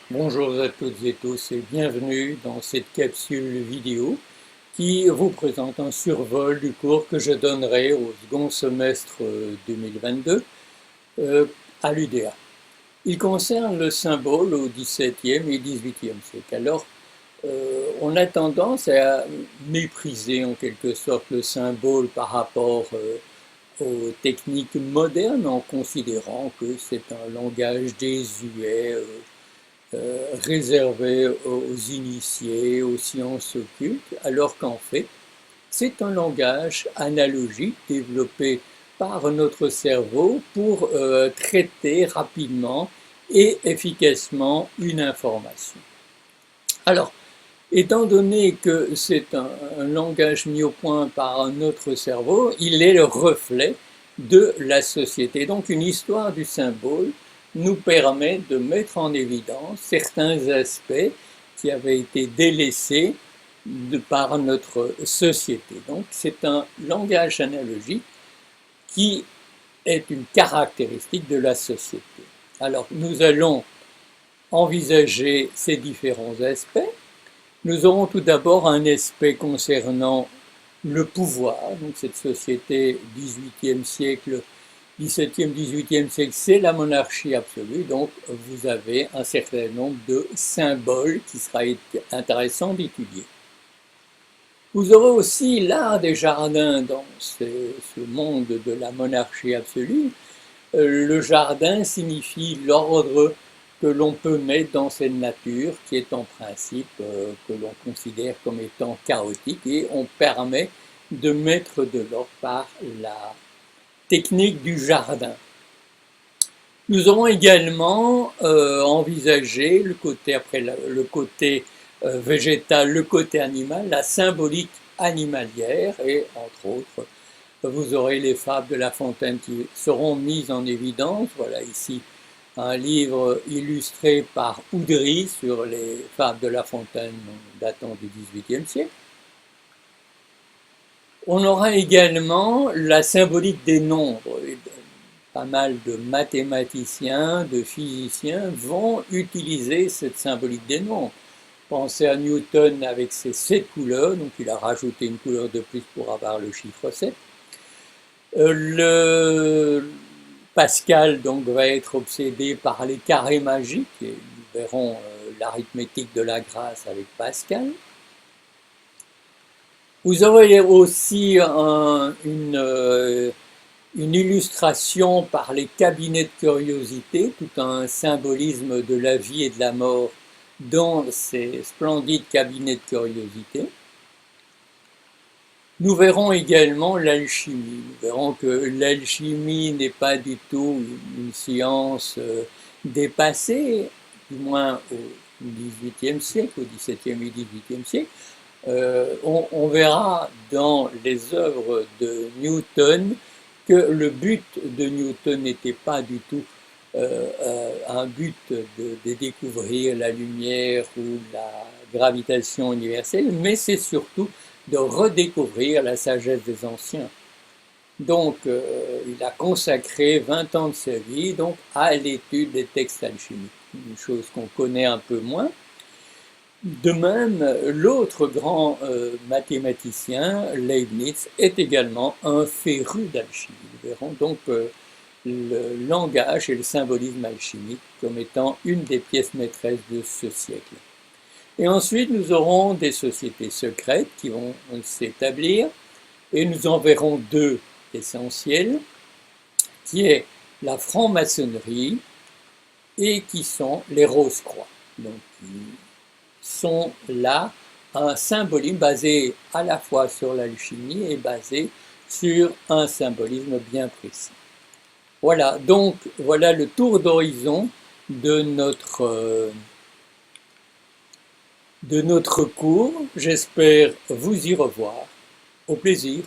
Bonjour à toutes et tous et bienvenue dans cette capsule vidéo qui vous présente un survol du cours que je donnerai au second semestre 2022 à l'UDA. Il concerne le symbole au XVIIe et XVIIIe siècle. Alors, on a tendance à mépriser en quelque sorte le symbole par rapport aux techniques modernes en considérant que c'est un langage désuet, réservé aux initiés, aux sciences occultes, alors qu'en fait, c'est un langage analogique développé par notre cerveau pour traiter rapidement et efficacement une information. Alors, étant donné que c'est un langage mis au point par notre cerveau, il est le reflet de la société. Donc une histoire du symbole nous permet de mettre en évidence certains aspects qui avaient été délaissés par notre société. Donc c'est un langage analogique qui est une caractéristique de la société. Alors nous allons envisager ces différents aspects. Nous aurons tout d'abord un aspect concernant le pouvoir. Donc cette société 18e siècle, 17e, 18e siècle, c'est la monarchie absolue. Donc vous avez un certain nombre de symboles qui sera intéressant d'étudier. Vous aurez aussi l'art des jardins dans ce monde de la monarchie absolue. Le jardin signifie l'ordre que l'on peut mettre dans cette nature qui est en principe que l'on considère comme étant chaotique, et on permet de mettre de l'ordre par la technique du jardin. Nous aurons également envisagé le côté, après le côté végétal, le côté animal, la symbolique animalière, et entre autres, vous aurez les fables de La Fontaine qui seront mises en évidence. Voilà ici un livre illustré par Oudry sur les fables de La Fontaine datant du XVIIIe siècle. On aura également la symbolique des nombres. Pas mal de mathématiciens, de physiciens vont utiliser cette symbolique des nombres. Pensez à Newton avec ses 7 couleurs, donc il a rajouté une couleur de plus pour avoir le chiffre 7. Pascal donc va être obsédé par les carrés magiques, et nous verrons l'arithmétique de la grâce avec Pascal. Vous aurez aussi une illustration par les cabinets de curiosité, tout un symbolisme de la vie et de la mort dans ces splendides cabinets de curiosité. Nous verrons également l'alchimie. Nous verrons que l'alchimie n'est pas du tout une science dépassée, du moins au XVIIIe siècle, au XVIIe et XVIIIe siècle. On verra dans les œuvres de Newton que le but de Newton n'était pas du tout un but de découvrir la lumière ou la gravitation universelle, mais c'est surtout de redécouvrir la sagesse des anciens. Donc, il a consacré 20 ans de sa vie donc, à l'étude des textes alchimiques, une chose qu'on connaît un peu moins. De même, l'autre grand mathématicien, Leibniz, est également un féru d'alchimie. Nous verrons donc le langage et le symbolisme alchimique comme étant une des pièces maîtresses de ce siècle. Et ensuite, nous aurons des sociétés secrètes qui vont s'établir, et nous en verrons deux essentielles, qui est la franc-maçonnerie et qui sont les Rose-Croix. Donc, ils sont là un symbolisme basé à la fois sur l'alchimie et basé sur un symbolisme bien précis. Voilà, donc voilà le tour d'horizon de notre cours. J'espère vous y revoir. Au plaisir.